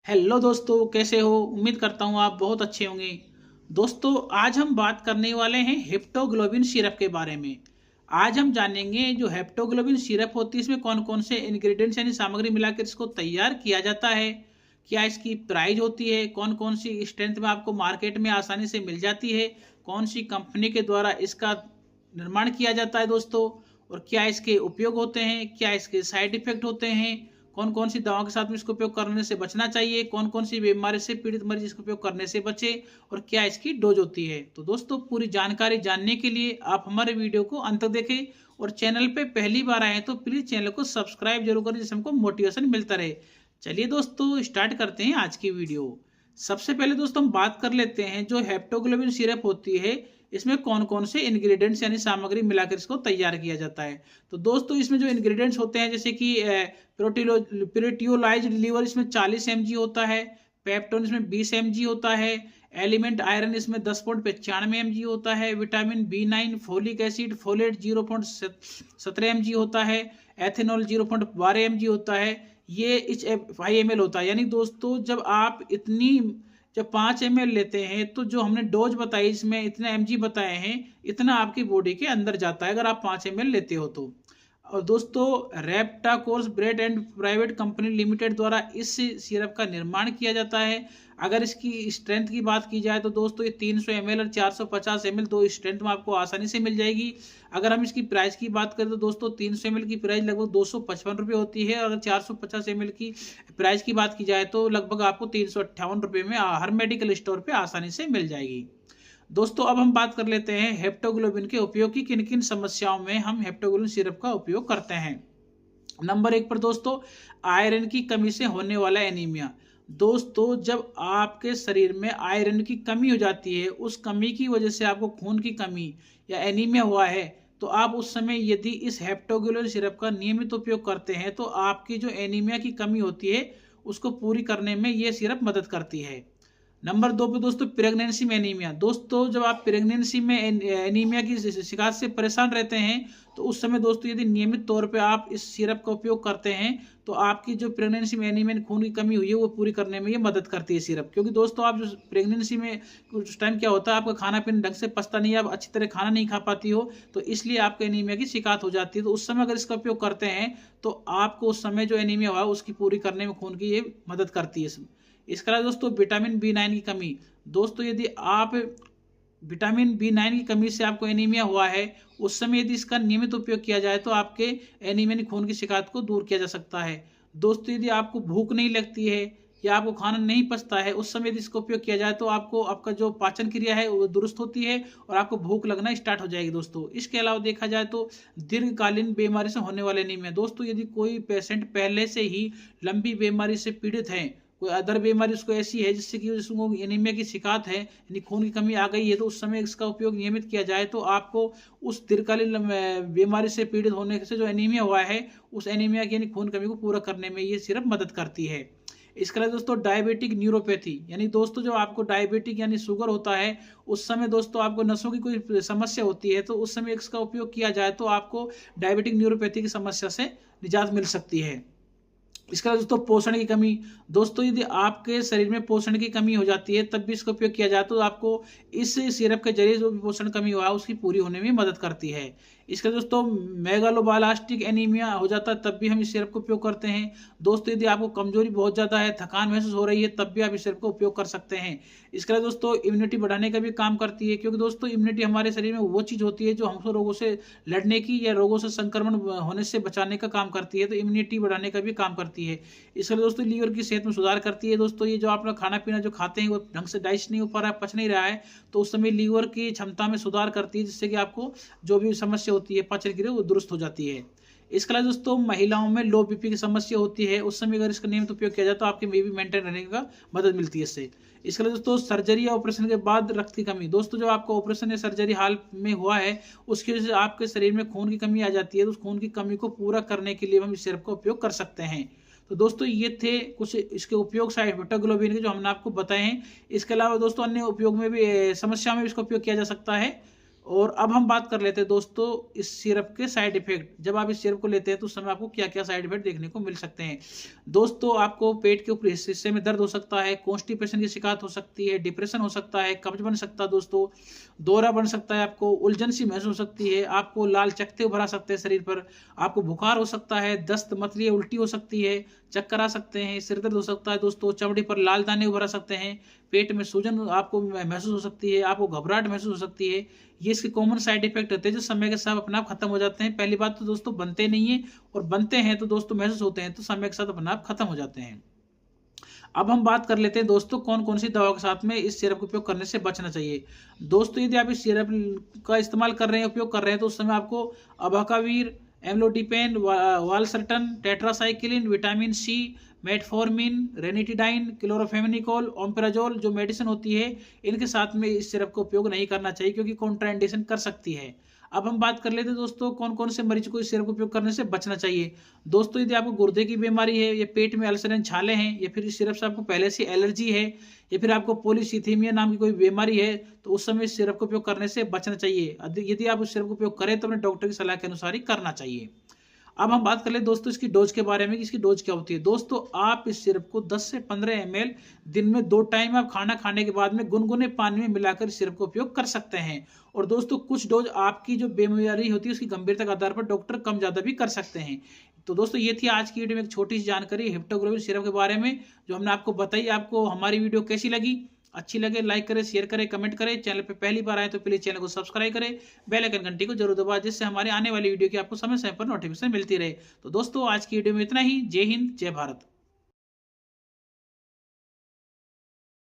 Hello दोस्तों, कैसे हो? उम्मीद करता हूँ आप बहुत अच्छे होंगे। दोस्तों, आज हम बात करने वाले हैं हेप्टोग्लोबिन सिरप के बारे में। आज हम जानेंगे जो हेप्टोग्लोबिन सिरप होती है इसमें कौन कौन से इंग्रेडिएंट्स यानी सामग्री मिलाकर इसको तैयार किया जाता है, क्या इसकी प्राइस होती है, कौन कौन सी स्ट्रेंथ में आपको मार्केट में आसानी से मिल जाती है, कौन सी कंपनी के द्वारा इसका निर्माण किया जाता है दोस्तों, और क्या इसके उपयोग होते हैं, क्या इसके साइड इफेक्ट होते हैं, कौन कौन सी दवाओं के साथ में इसको उपयोग करने से बचना चाहिए, कौन कौन सी बीमारी से पीड़ित मरीज इसका उपयोग करने से बचे, और क्या इसकी डोज होती है। तो दोस्तों, पूरी जानकारी जानने के लिए आप हमारे वीडियो को अंत तक देखें और चैनल पे पहली बार आए तो प्लीज चैनल को सब्सक्राइब जरूर करें जिससे हमको मोटिवेशन मिलता रहे। चलिए दोस्तों, स्टार्ट करते हैं आज की वीडियो। सबसे पहले दोस्तों हम बात कर लेते हैं जो हेप्टोग्लोबिन सिरप होती है इसमें कौन कौन से इंग्रेडिएंट्स यानी सामग्री मिलाकर इसको तैयार किया जाता है। तो दोस्तों, इसमें जो इंग्रेडिएंट्स होते हैं जैसे कि प्रोटियोलाइज्ड लीवर इसमें 40 mg होता है, पेप्टोन इसमें 20 mg होता है, एलिमेंट आयरन इसमें 10.95 mg होता है, vitamin B9, folic acid folate 0.17 mg होता है, एथेनॉल 0.12 mg होता है, ये HFI ml होता है। यानी दोस्तों, जब 5 ml लेते हैं तो जो हमने डोज बताई इसमें इतने mg बताए हैं, इतना आपकी बॉडी के अंदर जाता है अगर आप 5 ml लेते हो तो। और दोस्तों, Reptakos Brett and private company limited द्वारा इस सिरप का निर्माण किया जाता है। अगर इसकी स्ट्रेंथ की बात की जाए तो दोस्तों ये 300 ml और 450 ml दो स्ट्रेंथ में आपको आसानी से मिल जाएगी। अगर हम इसकी प्राइस की बात करें तो दोस्तों 300 ml की प्राइस लगभग 255 रुपये होती है। अगर 450 ml की प्राइस की बात की जाए तो लगभग आपको 358 रुपये में हर मेडिकल स्टोर पर आसानी से मिल जाएगी। दोस्तों, अब हम बात कर लेते हैं हेप्टोग्लोबिन के उपयोग की किन किन समस्याओं में हम हेप्टोग्लोबिन सिरप का उपयोग करते हैं। नंबर 1 पर दोस्तों, आयरन की कमी से होने वाला एनीमिया। दोस्तों, जब आपके शरीर में आयरन की कमी हो जाती है, उस कमी की वजह से आपको खून की कमी या एनीमिया हुआ है, तो आप उस समय यदि इस हेप्टोग्लोबिन सिरप का नियमित उपयोग करते हैं तो आपकी जो एनीमिया की कमी होती है उसको पूरी करने में यह सिरप मदद करती है। नंबर 2 पे दोस्तों, प्रेगनेंसी में एनीमिया। दोस्तों, जब आप प्रेगनेंसी में एनीमिया की शिकायत से परेशान रहते हैं तो उस समय दोस्तों यदि नियमित तौर पे आप इस सिरप का उपयोग करते हैं तो आपकी जो प्रेगनेंसी में एनीमिया खून की कमी हुई है वो पूरी करने में ये मदद करती है सिरप। क्योंकि दोस्तों, आप जो प्रेगनेंसी में कुछ टाइम क्या होता है, आपका खाना पीना ढंग से पचता नहीं है, आप अच्छी तरह खाना नहीं खा पाती हो, तो इसलिए आपको एनीमिया की शिकायत हो जाती है। तो उस समय अगर इसका उपयोग करते हैं तो आपको उस समय जो एनीमिया हुआ है उसकी पूरी करने में खून की ये मदद करती है। इसके अलावा दोस्तों, विटामिन B9 की कमी। दोस्तों, यदि आप विटामिन B9 की कमी से आपको एनीमिया हुआ है, उस समय यदि इसका नियमित उपयोग किया जाए तो आपके एनीमिया खून की शिकायत को दूर किया जा सकता है। दोस्तों, यदि आपको भूख नहीं लगती है या आपको खाना नहीं पचता है, उस समय यदि इसका उपयोग किया जाए तो आपको आपका जो पाचन क्रिया है वो दुरुस्त होती है और आपको भूख लगना स्टार्ट हो जाएगी दोस्तों। इसके अलावा देखा जाए तो दीर्घकालीन बीमारी से होने वाले एनीमिया। दोस्तों, यदि कोई पेशेंट पहले से ही लंबी बीमारी से पीड़ित है, कोई अदर बीमारी उसको ऐसी है जिससे कि उसको एनीमिया की शिकायत है यानी खून की कमी आ गई है, तो उस समय इसका उपयोग नियमित किया जाए तो आपको उस दीर्घकालीन बीमारी से पीड़ित होने से जो एनीमिया हुआ है उस एनीमिया की यानी खून कमी को पूरा करने में ये सिर्फ मदद करती है। इसके अलावा दोस्तों, डायबिटिक न्यूरोपैथी। यानी दोस्तों, जो आपको डायबिटिक यानी शुगर होता है उस समय दोस्तों आपको नसों की कोई समस्या होती है, तो उस समय इसका उपयोग किया जाए तो आपको डायबिटिक न्यूरोपैथी की समस्या से निजात मिल सकती है। इसके अलावा दोस्तों, पोषण की कमी। दोस्तों, यदि आपके शरीर में पोषण की कमी हो जाती है तब भी इसका उपयोग किया जाए तो आपको इस सिरप के जरिए जो भी पोषण कमी हुआ है उसकी पूरी होने में मदद करती है। इसके दोस्तों, मेगालोबालास्टिक एनीमिया हो जाता है तब भी हम इस सिरप का उपयोग करते हैं। दोस्तों, यदि आपको कमजोरी बहुत ज़्यादा है, थकान महसूस हो रही है, तब भी आप इस सिरप का उपयोग कर सकते हैं। इसके अलावा दोस्तों, इम्यूनिटी बढ़ाने का भी काम करती है, क्योंकि दोस्तों इम्यूनिटी हमारे शरीर में वो चीज़ होती है जो हमको रोगों से लड़ने की या रोगों से संक्रमण होने से बचाने का काम करती है, तो इम्यूनिटी बढ़ाने का भी काम करती है। इसके अलावा दोस्तों, लीवर की सेहत में सुधार करती है। दोस्तों, ये जो आप लोग खाना पीना जो खाते हैं वो ढंग से डाइजेस्ट नहीं हो पा रहा है, पच नहीं रहा है, तो उस समय लीवर की क्षमता में सुधार करती है जिससे कि आपको जो भी समस्या होती है पाचन क्रिया वो दुरुस्त हो जाती है। इसके अलावा दोस्तों, महिलाओं में लो बीपी की समस्या होती है, उस समय अगर इसका नियमित उपयोग किया जाए तो आपकी बीपी मेंटेन रहने का मदद मिलती है इससे। इसके अलावा दोस्तों, सर्जरी या ऑपरेशन के बाद रक्त की कमी। दोस्तों, जब आपको ऑपरेशन या सर्जरी हाल में हुआ है उसकी वजह से आपके शरीर में खून की कमी आ जाती है, तो उस खून की कमी को पूरा करने के लिए हम इस सिरप का उपयोग कर सकते हैं। तो दोस्तों, ये थे कुछ इसके उपयोग साइड हेप्टोग्लोबिन के जो हमने आपको बताए हैं। इसके अलावा दोस्तों, अन्य उपयोग में भी समस्या में भी इसका उपयोग किया जा सकता है। और अब हम बात कर लेते हैं दोस्तों इस सिरप के साइड इफेक्ट। जब आप इस सिरप को लेते हैं तो उस समय आपको क्या क्या साइड इफेक्ट देखने को मिल सकते हैं। दोस्तों आपको पेट के ऊपरी हिस्से में दर्द हो सकता है, कॉन्स्टिपेशन की शिकायत हो सकती है, डिप्रेशन हो सकता है, कब्ज बन सकता है दोस्तों, दौरा बन सकता है, आपको उलझन सी महसूस हो सकती है, आपको लाल चकत्ते उभर आ सकते हैं शरीर पर, आपको बुखार हो सकता है, दस्त मतली उल्टी हो सकती है, चक्कर आ सकते हैं, सिर दर्द हो सकता है दोस्तों, चमड़ी पर लाल दाने उभर आ सकते हैं, पेट में सूजन आपको महसूस हो सकती है, आपको घबराहट महसूस हो सकती है। ये इसके कॉमन साइड इफेक्ट होते हैं जो समय के साथ अपने आप खत्म हो जाते हैं। पहली बात तो दोस्तों बनते नहीं है, और बनते हैं तो दोस्तों महसूस होते हैं तो समय के साथ अपने आप खत्म हो जाते हैं। अब हम बात कर लेते हैं दोस्तों कौन कौन सी दवाओं के साथ में इस सिरप का उपयोग करने से बचना चाहिए। दोस्तों यदि आप इस सिरप का इस्तेमाल कर रहे हैं, उपयोग कर रहे हैं, तो उस समय आपको अबाकावीर, एम्लोडिपेन, वालसर्टन, टेट्रासाइक्लिन, विटामिन सी, मेटफॉर्मिन, रेनिटिडाइन, क्लोरोफेमिनिकोल, ओम्पेराजोल जो मेडिसिन होती है, इनके साथ में इस सिरप का उपयोग नहीं करना चाहिए क्योंकि कॉन्ट्राइंडिकेशन कर सकती है। अब हम बात कर लेते हैं दोस्तों कौन कौन से मरीज को इस सिरप का उपयोग करने से बचना चाहिए। दोस्तों यदि आपको गुर्दे की बीमारी है, या पेट में अल्सर छाले हैं, या फिर इस सिरप से आपको पहले से एलर्जी है, या फिर आपको पॉलीसीथीमिया नाम की कोई बीमारी है, तो उस समय इस सिरप का उपयोग करने से बचना चाहिए। यदि आप उस सिरप का उपयोग करें तो अपने डॉक्टर की सलाह के अनुसार ही करना चाहिए। अब हम बात कर ले दोस्तों इसकी डोज के बारे में कि इसकी डोज क्या होती है। दोस्तों आप इस सिरप को 10 से 15 ml दिन में 2 टाइम आप खाना खाने के बाद में गुनगुने पानी में मिलाकर इस सिरप का उपयोग कर सकते हैं। और दोस्तों कुछ डोज आपकी जो बीमारी होती है उसकी गंभीरता के आधार पर डॉक्टर कम ज्यादा भी कर सकते हैं। तो दोस्तों ये थी आज की वीडियो में एक छोटी सी जानकारी हेप्टोग्लोबिन सिरप के बारे में जो हमने आपको बताई। आपको हमारी वीडियो कैसी लगी? अच्छी लगे लाइक करें, शेयर करें, कमेंट करें। चैनल पे पहली बार आए तो प्लीज चैनल को सब्सक्राइब करें, बेल आइकन घंटी को जरूर दबाएं जिससे हमारे आने वाली वीडियो की आपको समय समय पर नोटिफिकेशन मिलती रहे। तो दोस्तों आज की वीडियो में इतना ही। जय हिंद, जय भारत।